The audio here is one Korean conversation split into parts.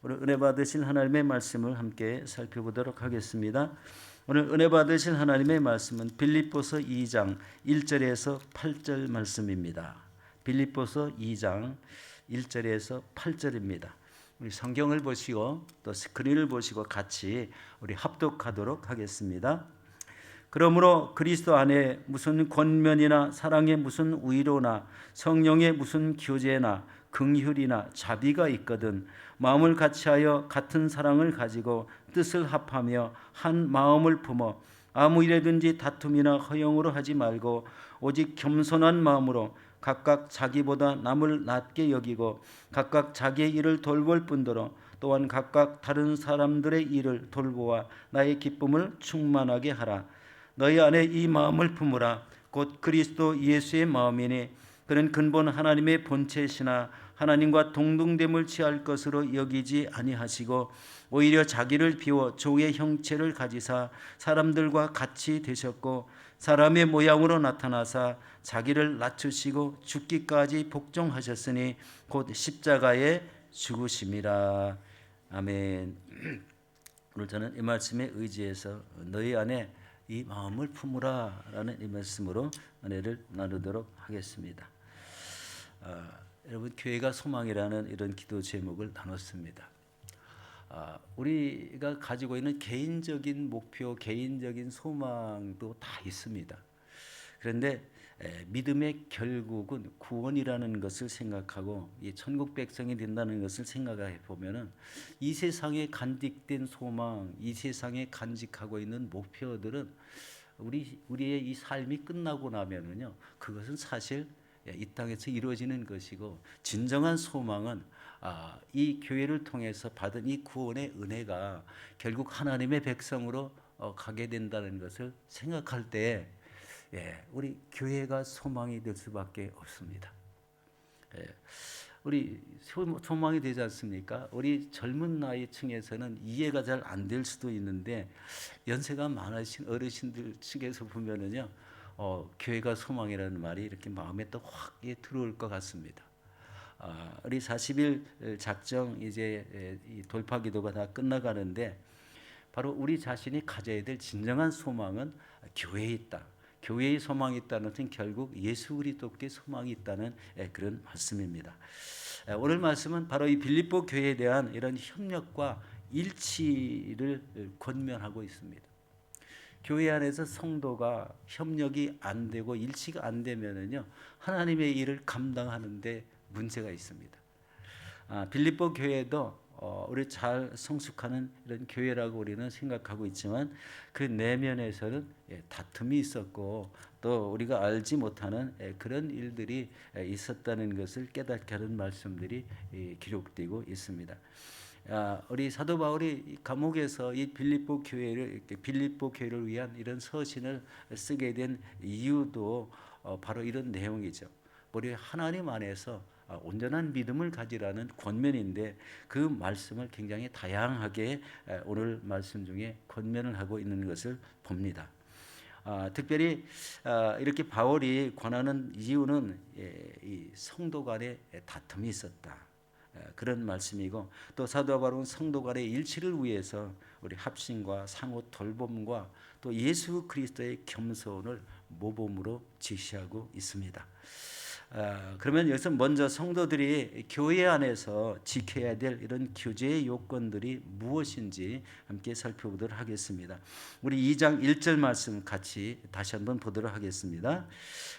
오늘 은혜 받으실 하나님의 말씀을 함께 살펴보도록 하겠습니다. 오늘 은혜 받으실 하나님의 말씀은 빌립보서 2장 1절에서 8절 말씀입니다. 빌립보서 2장 1절에서 8절입니다. 우리 성경을 보시고 또 스크린을 보시고 같이 우리 합독하도록 하겠습니다. 그러므로 그리스도 안에 무슨 권면이나 사랑의 무슨 위로나 성령의 무슨 교제나 긍휼이나 자비가 있거든 마음을 같이하여 같은 사랑을 가지고 뜻을 합하며 한 마음을 품어 아무 일에든지 다툼이나 허영으로 하지 말고 오직 겸손한 마음으로 각각 자기보다 남을 낮게 여기고 각각 자기의 일을 돌볼 뿐더러 또한 각각 다른 사람들의 일을 돌보아 나의 기쁨을 충만하게 하라. 너희 안에 이 마음을 품으라. 곧 그리스도 예수의 마음이니 그는 근본 하나님의 본체시나 하나님과 동등됨을 취할 것으로 여기지 아니하시고 오히려 자기를 비워 조의 형체를 가지사 사람들과 같이 되셨고 사람의 모양으로 나타나사 자기를 낮추시고 죽기까지 복종하셨으니 곧 십자가에 죽으심이라. 아멘. 오늘 저는 이 말씀에 의지해서 너희 안에 이 마음을 품으라 라는 이 말씀으로 은혜를 나누도록 하겠습니다. 여러분, 교회가 소망이라는 이런 기도 제목을 나눴습니다. 우리가 가지고 있는 개인적인 목표, 개인적인 소망도 다 있습니다. 그런데 믿음의 결국은 구원이라는 것을 생각하고 이 천국 백성이 된다는 것을 생각해 보면은 이 세상에 간직된 소망, 이 세상에 간직하고 있는 목표들은 우리의 이 삶이 끝나고 나면은요, 그것은 사실 이 땅에서 이루어지는 것이고, 진정한 소망은 이 교회를 통해서 받은 이 구원의 은혜가 결국 하나님의 백성으로 가게 된다는 것을 생각할 때 우리 교회가 소망이 될 수밖에 없습니다. 우리 소망이 되지 않습니까? 우리 젊은 나이 층에서는 이해가 잘 안 될 수도 있는데 연세가 많으신 어르신들 측에서 보면은요, 교회가 소망이라는 말이 이렇게 마음에 또 확 들어올 것 같습니다. 우리 40일 작정 이제 돌파 기도가 다 끝나가는데 바로 우리 자신이 가져야 될 진정한 소망은 교회에 있다. 교회의 소망이 있다는 것은 결국 예수 그리스도께 소망이 있다는 그런 말씀입니다. 오늘 말씀은 바로 이 빌립보 교회에 대한 이런 협력과 일치를 권면하고 있습니다. 교회 안에서 성도가 협력이 안 되고 일치가 안 되면은요, 하나님의 일을 감당하는데 문제가 있습니다. 빌립보 교회도 우리 잘 성숙하는 이런 교회라고 우리는 생각하고 있지만 그 내면에서는 다툼이 있었고 또 우리가 알지 못하는 그런 일들이 있었다는 것을 깨닫게 하는 말씀들이 기록되고 있습니다. 우리 사도 바울이 감옥에서 이 빌립보 교회를 위한 이런 서신을 쓰게 된 이유도 바로 이런 내용이죠. 우리 하나님 안에서 온전한 믿음을 가지라는 권면인데 그 말씀을 굉장히 다양하게 오늘 말씀 중에 권면을 하고 있는 것을 봅니다. 특별히 이렇게 바울이 권하는 이유는 이 성도 간의 다툼이 있었다. 그런 말씀이고 또 사도 바울은 성도 간의 일치를 위해서 우리 합심과 상호 돌봄과 또 예수 그리스도의 겸손을 모범으로 제시하고 있습니다. 그러면 여기서 먼저 성도들이 교회 안에서 지켜야 될 이런 교제의 요건들이 무엇인지 함께 살펴보도록 하겠습니다. 우리 2장 1절 말씀 같이 다시 한번 보도록 하겠습니다.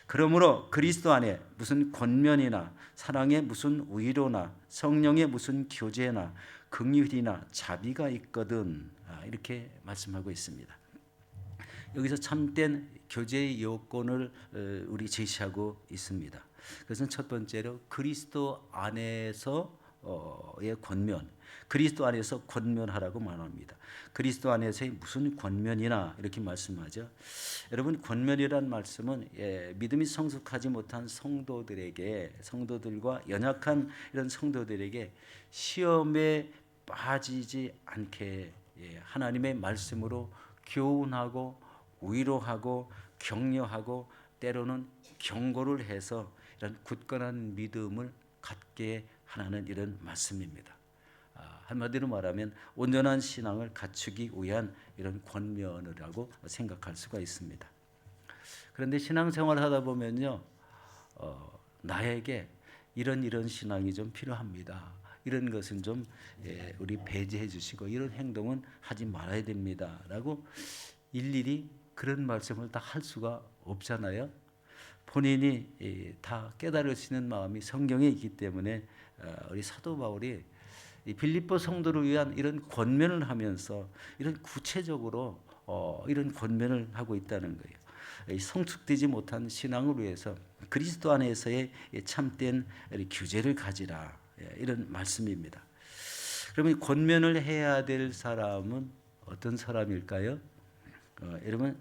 그러므로 그리스도 안에 무슨 권면이나 사랑의 무슨 위로나 성령의 무슨 교제나 긍휼이나 자비가 있거든, 이렇게 말씀하고 있습니다. 여기서 참된 교제의 요건을 우리 제시하고 있습니다. 그것은 첫 번째로 그리스도 안에서의 권면, 그리스도 안에서 권면하라고 말합니다. 그리스도 안에서의 무슨 권면이나 이렇게 말씀하죠. 여러분, 권면이란 말씀은 믿음이 성숙하지 못한 성도들과 연약한 이런 성도들에게 시험에 빠지지 않게 하나님의 말씀으로 교훈하고 위로하고 격려하고 때로는 경고를 해서 이런 굳건한 믿음을 갖게 하는 이런 말씀입니다. 한마디로 말하면 온전한 신앙을 갖추기 위한 이런 권면이라고 생각할 수가 있습니다. 그런데 신앙생활을 하다 보면요, 나에게 이런 신앙이 좀 필요합니다. 이런 것은 좀 우리 배제해 주시고 이런 행동은 하지 말아야 됩니다라고 일일이 그런 말씀을 다 할 수가 없잖아요. 본인이 다 깨달을 수 있는 마음이 성경에 있기 때문에 우리 사도 바울이 이 빌립보 성도를 위한 이런 권면을 하면서 이런 구체적으로 이런 권면을 하고 있다는 거예요. 이 성숙되지 못한 신앙을 위해서 그리스도 안에서의 참된 규제를 가지라, 이런 말씀입니다. 그러면 권면을 해야 될 사람은 어떤 사람일까요? 여러분,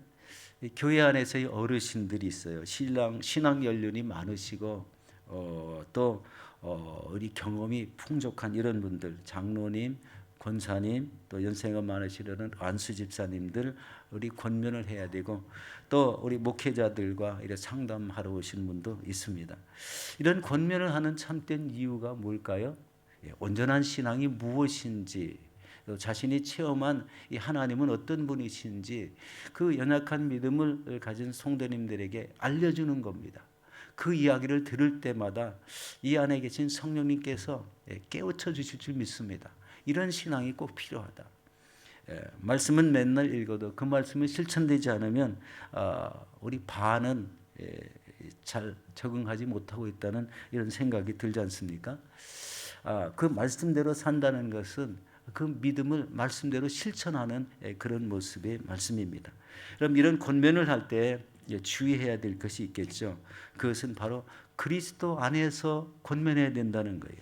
교회 안에서의 어르신들이 있어요. 신앙 연륜이 많으시고 또 우리 경험이 풍족한 이런 분들, 장로님, 권사님, 또 연세가 많으시려는 안수 집사님들, 우리 권면을 해야 되고, 또 우리 목회자들과 이렇게 상담하러 오신 분도 있습니다. 이런 권면을 하는 참된 이유가 뭘까요? 온전한 신앙이 무엇인지, 자신이 체험한 이 하나님은 어떤 분이신지 그 연약한 믿음을 가진 성도님들에게 알려주는 겁니다. 그 이야기를 들을 때마다 이 안에 계신 성령님께서 깨우쳐 주실 줄 믿습니다. 이런 신앙이 꼭 필요하다. 말씀은 맨날 읽어도 그 말씀이 실천되지 않으면 우리 반은 잘 적응하지 못하고 있다는 이런 생각이 들지 않습니까? 그 말씀대로 산다는 것은 그 믿음을 말씀대로 실천하는 그런 모습의 말씀입니다. 그럼 이런 권면을 할 때 주의해야 될 것이 있겠죠. 그것은 바로 그리스도 안에서 권면해야 된다는 거예요.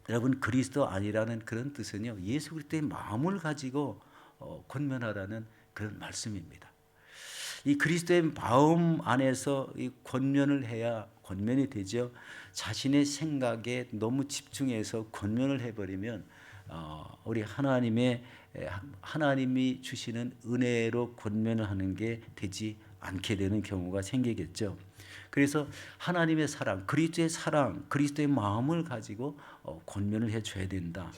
여러분, 그리스도 안이라는 그런 뜻은요, 예수 그리스도의 마음을 가지고 권면하라는 그런 말씀입니다. 이 그리스도의 마음 안에서 이 권면을 해야 권면이 되죠. 자신의 생각에 너무 집중해서 권면을 해버리면 우리 하나님이 주시는 은혜로 권면을 하는 게 되지 않게 되는 경우가 생기겠죠. 그래서 하나님의 사랑, 그리스도의 마음을 가지고 권면을 해줘야 된다.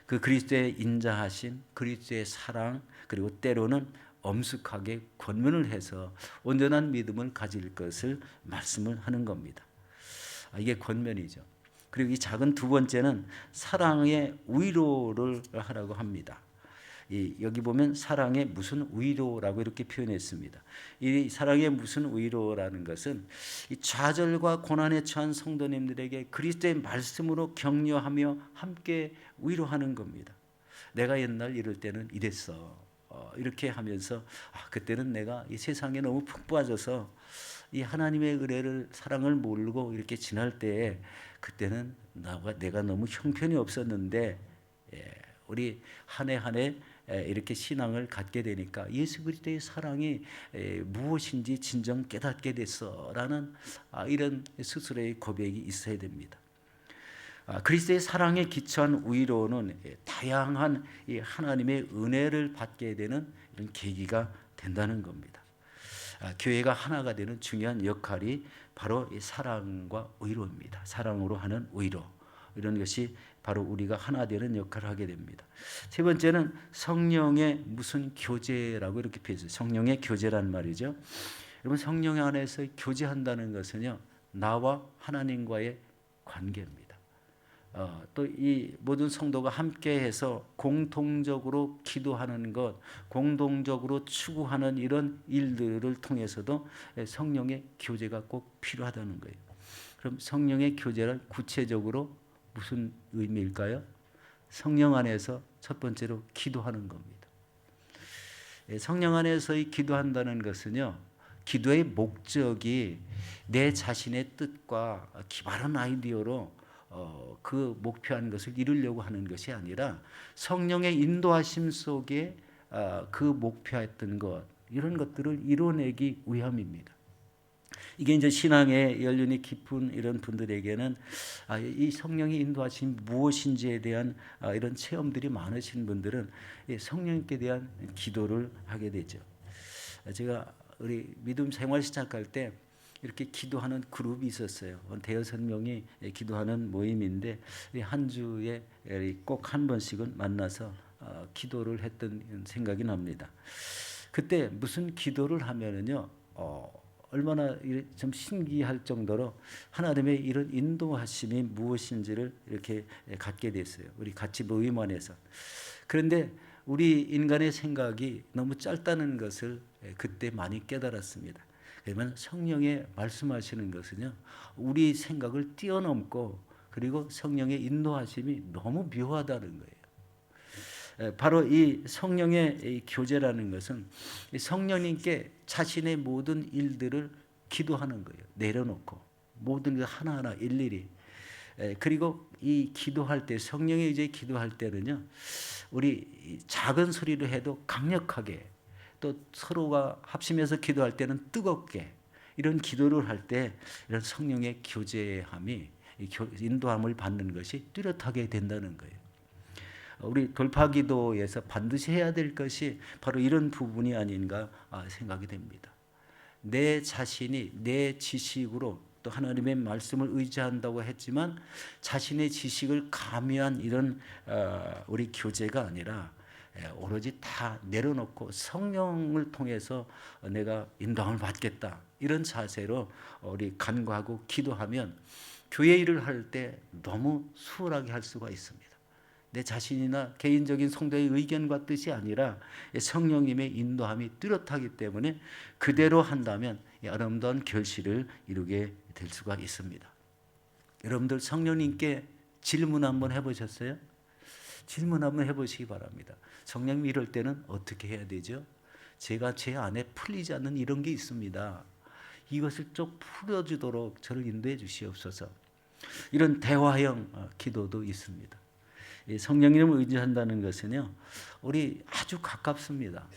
그 그리스도의 인자하심, 그리스도의 사랑, 그리고 때로는 엄숙하게 권면을 해서 온전한 믿음을 가질 것을 말씀을 하는 겁니다. 이게 권면이죠. 그리고 이 작은 두 번째는 사랑의 위로를 하라고 합니다. 여기 보면 사랑의 무슨 위로라고 이렇게 표현했습니다. 이 사랑의 무슨 위로라는 것은 이 좌절과 고난에 처한 성도님들에게 그리스도의 말씀으로 격려하며 함께 위로하는 겁니다. 내가 옛날 이럴 때는 이랬어. 이렇게 하면서 그때는 내가 이 세상에 너무 푹 빠져서 이 하나님의 은혜를 사랑을 모르고 이렇게 지날 때에 그때는 내가 너무 형편이 없었는데 우리 한 해 한 해 이렇게 신앙을 갖게 되니까 예수 그리스도의 사랑이 무엇인지 진정 깨닫게 됐어라는 이런 스스로의 고백이 있어야 됩니다. 그리스도의 사랑에 기초한 위로는 다양한 이 하나님의 은혜를 받게 되는 이런 계기가 된다는 겁니다. 교회가 하나가 되는 중요한 역할이 바로 이 사랑과 위로입니다. 사랑으로 하는 위로, 이런 것이 바로 우리가 하나 되는 역할을 하게 됩니다. 세 번째는 성령의 무슨 교제라고 이렇게 표현해요. 성령의 교제란 말이죠. 여러분, 성령 안에서 교제한다는 것은요, 나와 하나님과의 관계입니다. 또 이 모든 성도가 함께해서 공통적으로 기도하는 것, 공동적으로 추구하는 이런 일들을 통해서도 성령의 교제가 꼭 필요하다는 거예요. 그럼 성령의 교제는 구체적으로 무슨 의미일까요? 성령 안에서 첫 번째로 기도하는 겁니다. 성령 안에서의 기도한다는 것은요, 기도의 목적이 내 자신의 뜻과 기발한 아이디어로 그 목표한 것을 이루려고 하는 것이 아니라 성령의 인도하심 속에 그 목표했던 것, 이런 것들을 이뤄내기 위함입니다. 이게 이제 신앙의 연륜이 깊은 이런 분들에게는 이 성령의 인도하심이 무엇인지에 대한 이런 체험들이 많으신 분들은 성령님께 대한 기도를 하게 되죠. 제가 우리 믿음 생활 시작할 때 이렇게 기도하는 그룹이 있었어요. 대여섯 명이 기도하는 모임인데 한 주에 꼭 한 번씩은 만나서 기도를 했던 생각이 납니다. 그때 무슨 기도를 하면은요, 얼마나 좀 신기할 정도로 하나님의 이런 인도하심이 무엇인지를 이렇게 갖게 됐어요. 우리 같이 모임 안에서. 그런데 우리 인간의 생각이 너무 짧다는 것을 그때 많이 깨달았습니다. 그러면 성령의 말씀하시는 것은요, 우리 생각을 뛰어넘고 그리고 성령의 인도하심이 너무 묘하다는 거예요. 바로 이 성령의 이 교제라는 것은 성령님께 자신의 모든 일들을 기도하는 거예요. 내려놓고 모든 것 하나하나 일일이. 그리고 이 기도할 때, 성령의 이제 기도할 때는요, 우리 작은 소리로 해도 강력하게, 또 서로가 합심해서 기도할 때는 뜨겁게, 이런 기도를 할 때 이런 성령의 교제함이, 인도함을 받는 것이 뚜렷하게 된다는 거예요. 우리 돌파기도에서 반드시 해야 될 것이 바로 이런 부분이 아닌가 생각이 됩니다. 내 자신이 내 지식으로 또 하나님의 말씀을 의지한다고 했지만 자신의 지식을 가미한 이런 우리 교제가 아니라 오로지 다 내려놓고 성령을 통해서 내가 인도함을 받겠다, 이런 자세로 우리 간구하고 기도하면 교회 일을 할 때 너무 수월하게 할 수가 있습니다. 내 자신이나 개인적인 성도의 의견과 뜻이 아니라 성령님의 인도함이 뚜렷하기 때문에 그대로 한다면 아름다운 결실을 이루게 될 수가 있습니다. 여러분들 성령님께 질문 한번 해보셨어요? 질문 한번 해보시기 바랍니다. 성령님 이럴 때는 어떻게 해야 되죠? 제가 제 안에 풀리지 않는 이런 게 있습니다. 이것을 좀 풀어주도록 저를 인도해 주시옵소서. 이런 대화형 기도도 있습니다. 성령님을 의지한다는 것은요, 우리 아주 가깝습니다.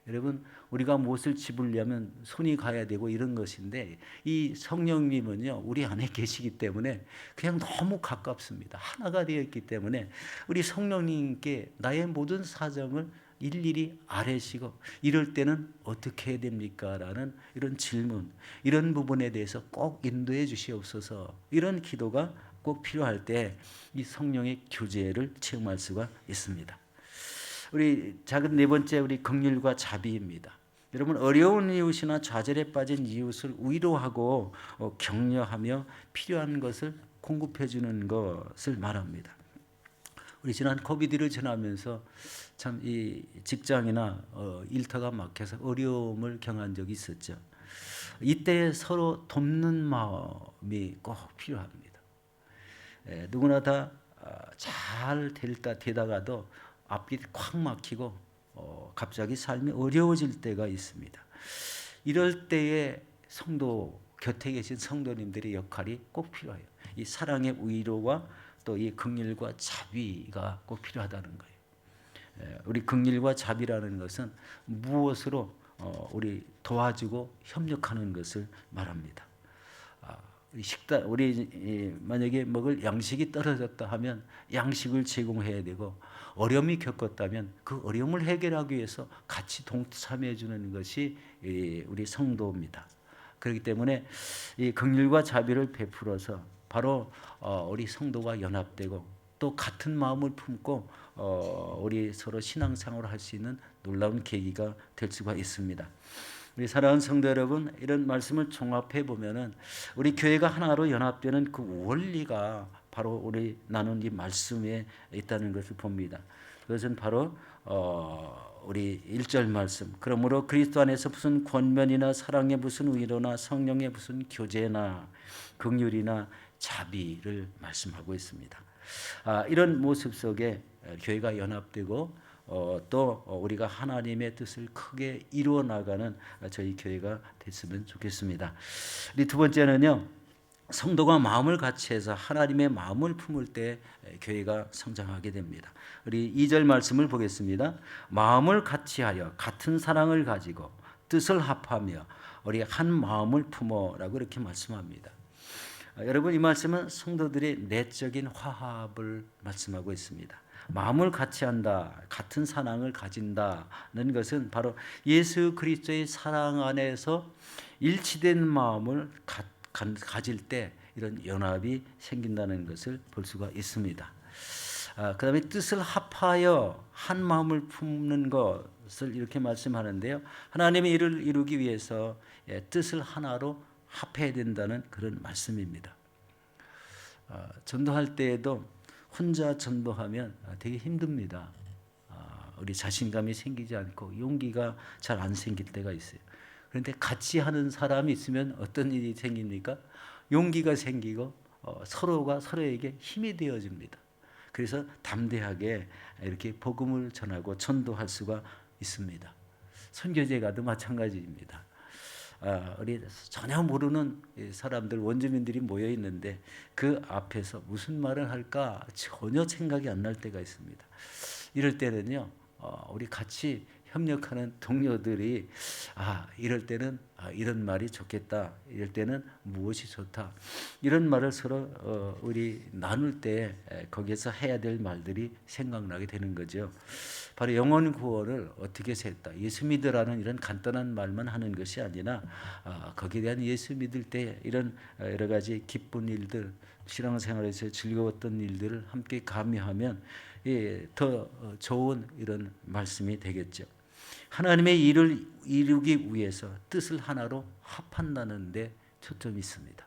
여러분, 우리가 무엇을 집으려면 손이 가야 되고 이런 것인데, 이 성령님은요, 우리 안에 계시기 때문에 그냥 너무 가깝습니다. 하나가 되어 있기 때문에 우리 성령님께 나의 모든 사정을 일일이 아뢰시고, 이럴 때는 어떻게 해야 됩니까? 라는 이런 질문, 이런 부분에 대해서 꼭 인도해 주시옵소서. 이런 기도가 꼭 필요할 때 이 성령의 교제를 체험할 수가 있습니다. 우리 작은 네 번째, 우리 긍휼과 자비입니다. 여러분, 어려운 이웃이나 좌절에 빠진 이웃을 위로하고 격려하며 필요한 것을 공급해 주는 것을 말합니다. 우리 지난 코비드를 지나면서 참 이 직장이나 일터가 막혀서 어려움을 경한 적이 있었죠. 이때 서로 돕는 마음이 꼭 필요합니다. 누구나 다 잘 되다가도 앞길이 콱 막히고 갑자기 삶이 어려워질 때가 있습니다. 이럴 때에 성도, 곁에 계신 성도님들의 역할이 꼭 필요해요. 이 사랑의 위로와 또 이 긍휼과 자비가 꼭 필요하다는 거예요. 우리 긍휼과 자비라는 것은 무엇으로 우리 도와주고 협력하는 것을 말합니다. 우리 만약에 먹을 양식이 떨어졌다 하면 양식을 제공해야 되고, 어려움이 겪었다면 그 어려움을 해결하기 위해서 같이 동참해 주는 것이 우리 성도입니다. 그렇기 때문에 이 긍휼과 자비를 베풀어서 바로 우리 성도가 연합되고 또 같은 마음을 품고 우리 서로 신앙생활을 할 수 있는 놀라운 계기가 될 수가 있습니다. 우리 사랑하는 성도 여러분, 이런 말씀을 종합해 보면은 우리 교회가 하나로 연합되는 그 원리가 바로 우리 나눈 이 말씀에 있다는 것을 봅니다. 그것은 바로 우리 1절 말씀, 그러므로 그리스도 안에서 무슨 권면이나 사랑의 무슨 위로나 성령의 무슨 교제나 긍휼이나 자비를 말씀하고 있습니다. 이런 모습 속에 교회가 연합되고 또 우리가 하나님의 뜻을 크게 이루어 나가는 저희 교회가 됐으면 좋겠습니다. 우리 두 번째는요, 성도가 마음을 같이해서 하나님의 마음을 품을 때 교회가 성장하게 됩니다. 우리 2절 말씀을 보겠습니다. 마음을 같이하여 같은 사랑을 가지고 뜻을 합하며 우리 한 마음을 품어라고 이렇게 말씀합니다. 여러분, 이 말씀은 성도들의 내적인 화합을 말씀하고 있습니다. 마음을 같이 한다. 같은 사랑을 가진다는 것은 바로 예수 그리스도의 사랑 안에서 일치된 마음을 가질 때 이런 연합이 생긴다는 것을 볼 수가 있습니다. 그 다음에 뜻을 합하여 한 마음을 품는 것을 이렇게 말씀하는데요. 하나님의 일을 이루기 위해서 뜻을 하나로 합해야 된다는 그런 말씀입니다. 전도할 때에도 혼자 전도하면 되게 힘듭니다. 우리 자신감이 생기지 않고 용기가 잘 안 생길 때가 있어요. 그런데 같이 하는 사람이 있으면 어떤 일이 생깁니까? 용기가 생기고 서로가 서로에게 힘이 되어집니다. 그래서 담대하게 이렇게 복음을 전하고 전도할 수가 있습니다. 선교제 가도 마찬가지입니다. 우리 전혀 모르는 사람들, 원주민들이 모여 있는데 그 앞에서 무슨 말을 할까 전혀 생각이 안 날 때가 있습니다. 이럴 때는요, 우리 같이 협력하는 동료들이 이럴 때는 이런 말이 좋겠다, 이럴 때는 무엇이 좋다, 이런 말을 서로 우리 나눌 때 거기에서 해야 될 말들이 생각나게 되는 거죠. 바로 영혼 구원을 어떻게 했다, 예수 믿으라는 이런 간단한 말만 하는 것이 아니라 거기에 대한 예수 믿을 때 이런 여러 가지 기쁜 일들, 신앙생활에서 즐거웠던 일들을 함께 가미하면 더 좋은 이런 말씀이 되겠죠. 하나님의 일을 이루기 위해서 뜻을 하나로 합한다는 데 초점이 있습니다.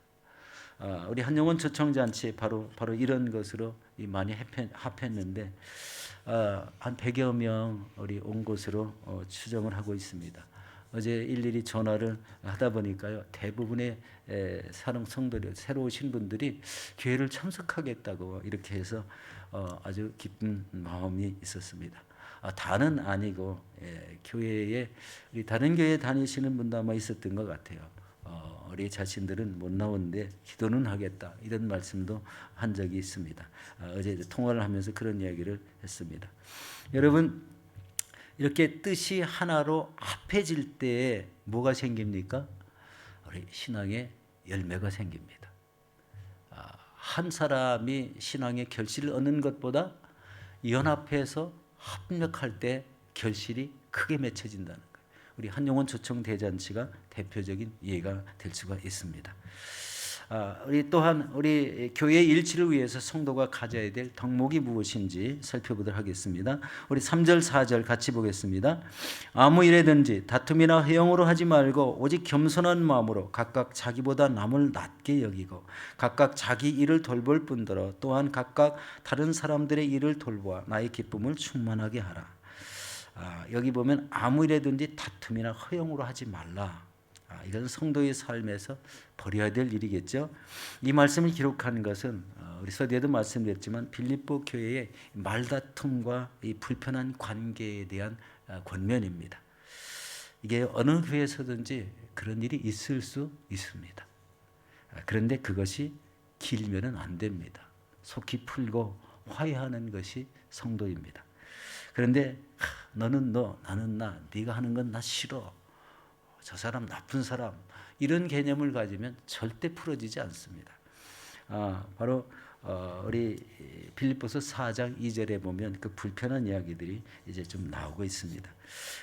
우리 한영원 초청잔치 바로 이런 것으로 많이 합했는데 한 100여 명 우리 온 것으로 추정을 하고 있습니다. 어제 일일이 전화를 하다 보니까요, 대부분의 사랑 성도들, 새로 오신 분들이 교회를 참석하겠다고 이렇게 해서 아주 기쁜 마음이 있었습니다. 다는 아니고 교회에 우리 다른 교회 다니시는 분도 아마 있었던 것 같아요. 우리 자신들은 못 나오는데 기도는 하겠다, 이런 말씀도 한 적이 있습니다. 어제 통화를 하면서 그런 이야기를 했습니다. 여러분, 이렇게 뜻이 하나로 합해질 때에 뭐가 생깁니까? 우리 신앙의 열매가 생깁니다. 한 사람이 신앙의 결실을 얻는 것보다 연합해서 합력할 때 결실이 크게 맺혀진다는 거예요. 우리 한영원 초청 대잔치가 대표적인 예가 될 수가 있습니다. 우리 또한 우리 교회의 일치를 위해서 성도가 가져야 될 덕목이 무엇인지 살펴보도록 하겠습니다. 우리 3절 4절 같이 보겠습니다. 아무 일에든지 다툼이나 회영으로 하지 말고 오직 겸손한 마음으로 각각 자기보다 남을 낮게 여기고 각각 자기 일을 돌볼 뿐더러 또한 각각 다른 사람들의 일을 돌보아 나의 기쁨을 충만하게 하라. 여기 보면 아무 일에든지 다툼이나 허용으로 하지 말라. 이것은 성도의 삶에서 버려야 될 일이겠죠. 이 말씀을 기록한 것은 우리 서두에도 말씀드렸지만 빌립보 교회의 말다툼과 이 불편한 관계에 대한 권면입니다. 이게 어느 교회에서든지 그런 일이 있을 수 있습니다. 그런데 그것이 길면은 안 됩니다. 속히 풀고 화해하는 것이 성도입니다. 그런데 너는 너, 나는 나, 네가 하는 건 나 싫어, 저 사람 나쁜 사람, 이런 개념을 가지면 절대 풀어지지 않습니다. 바로 우리 빌립보서 4장 2절에 보면 그 불편한 이야기들이 이제 좀 나오고 있습니다.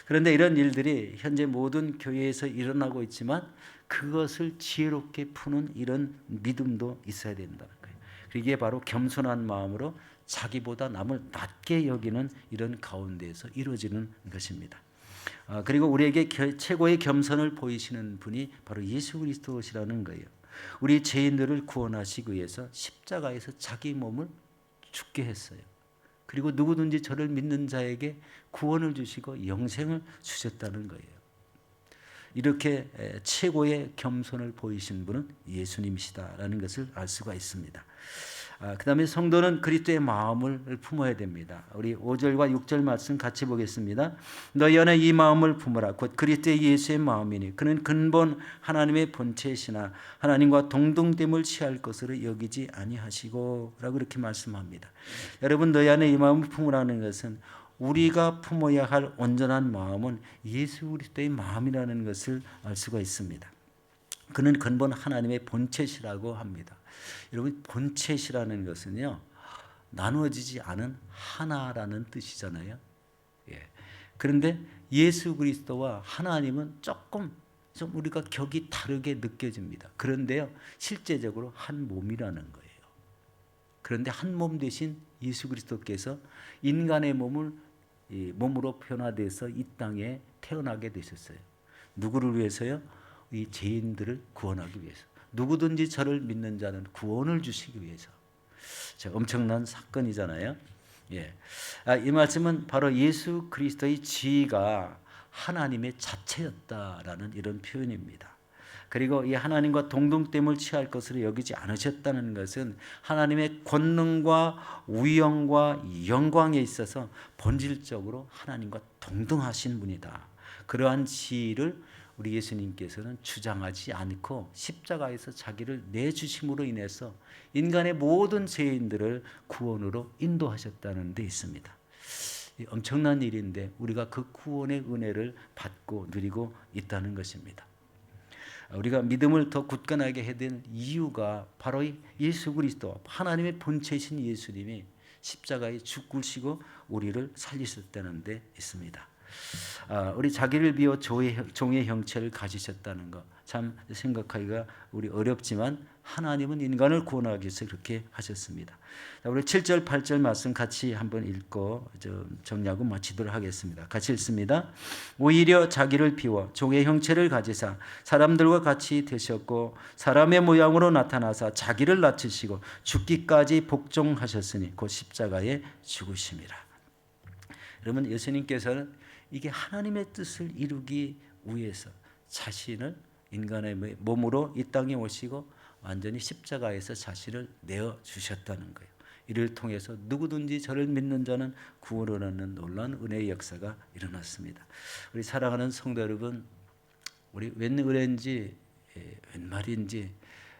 그런데 이런 일들이 현재 모든 교회에서 일어나고 있지만 그것을 지혜롭게 푸는 이런 믿음도 있어야 된다는 거예요. 이게 바로 겸손한 마음으로 자기보다 남을 낮게 여기는 이런 가운데에서 이루어지는 것입니다. 그리고 우리에게 최고의 겸손을 보이시는 분이 바로 예수 그리스도시라는 거예요. 우리 죄인들을 구원하시기 위해서 십자가에서 자기 몸을 죽게 했어요. 그리고 누구든지 저를 믿는 자에게 구원을 주시고 영생을 주셨다는 거예요. 이렇게 최고의 겸손을 보이신 분은 예수님이시다라는 것을 알 수가 있습니다. 그 다음에 성도는 그리스도의 마음을 품어야 됩니다. 우리 5절과 6절 말씀 같이 보겠습니다. 너희 안에 이 마음을 품으라. 곧 그리스도의 예수의 마음이니 그는 근본 하나님의 본체시나 하나님과 동등됨을 취할 것으로 여기지 아니하시고 라고 이렇게 말씀합니다. 여러분, 너희 안에 이 마음을 품으라는 것은 우리가 품어야 할 온전한 마음은 예수 그리스도의 마음이라는 것을 알 수가 있습니다. 그는 근본 하나님의 본체시라고 합니다. 여러분, 본체시라는 것은요, 나누어지지 않은 하나라는 뜻이잖아요. 예. 그런데 예수 그리스도와 하나님은 조금 좀 우리가 격이 다르게 느껴집니다. 그런데요, 실제적으로 한 몸이라는 거예요. 그런데 한 몸 대신 예수 그리스도께서 인간의 몸을 몸으로 변화돼서 이 땅에 태어나게 되셨어요. 누구를 위해서요? 이 죄인들을 구원하기 위해서. 누구든지 저를 믿는 자는 구원을 주시기 위해서. 엄청난 사건이잖아요. 예. 이 말씀은 바로 예수 그리스도의 지위가 하나님의 자체였다라는 이런 표현입니다. 그리고 이 하나님과 동등됨을 취할 것으로 여기지 않으셨다는 것은 하나님의 권능과 위엄과 영광에 있어서 본질적으로 하나님과 동등하신 분이다. 그러한 지위를 우리 예수님께서는 주장하지 않고 십자가에서 자기를 내주심으로 인해서 인간의 모든 죄인들을 구원으로 인도하셨다는 데 있습니다. 엄청난 일인데 우리가 그 구원의 은혜를 받고 누리고 있다는 것입니다. 우리가 믿음을 더 굳건하게 해야 될 이유가 바로 예수 그리스도, 하나님의 본체이신 예수님이 십자가에 죽으시고 우리를 살리셨다는 데 있습니다. 우리 자기를 비워 종의 형체를 가지셨다는 것, 참 생각하기가 우리 어렵지만 하나님은 인간을 구원하기 위해서 그렇게 하셨습니다. 우리 7절 8절 말씀 같이 한번 읽고 정리하고 마치도록 하겠습니다. 같이 읽습니다. 오히려 자기를 비워 종의 형체를 가지사 사람들과 같이 되셨고 사람의 모양으로 나타나사 자기를 낮추시고 죽기까지 복종하셨으니 곧 십자가에 죽으심이라. 여러분, 예수님께서는 이게 하나님의 뜻을 이루기 위해서 자신을 인간의 몸으로 이 땅에 오시고 완전히 십자가에서 자신을 내어주셨다는 거예요. 이를 통해서 누구든지 저를 믿는 자는 구원을 얻는 놀라운 은혜의 역사가 일어났습니다. 우리 사랑하는 성도 여러분, 우리 웬 은혜인지 웬 말인지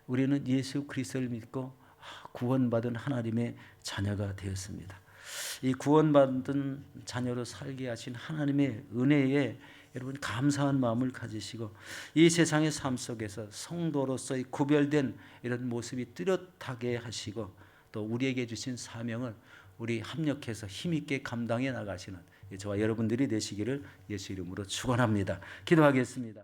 우리는 예수 그리스도를 믿고 구원받은 하나님의 자녀가 되었습니다. 이 구원받은 자녀로 살게 하신 하나님의 은혜에 여러분 감사한 마음을 가지시고 이 세상의 삶 속에서 성도로서의 구별된 이런 모습이 뚜렷하게 하시고 또 우리에게 주신 사명을 우리 합력해서 힘있게 감당해 나가시는 저와 여러분들이 되시기를 예수 이름으로 축원합니다. 기도하겠습니다.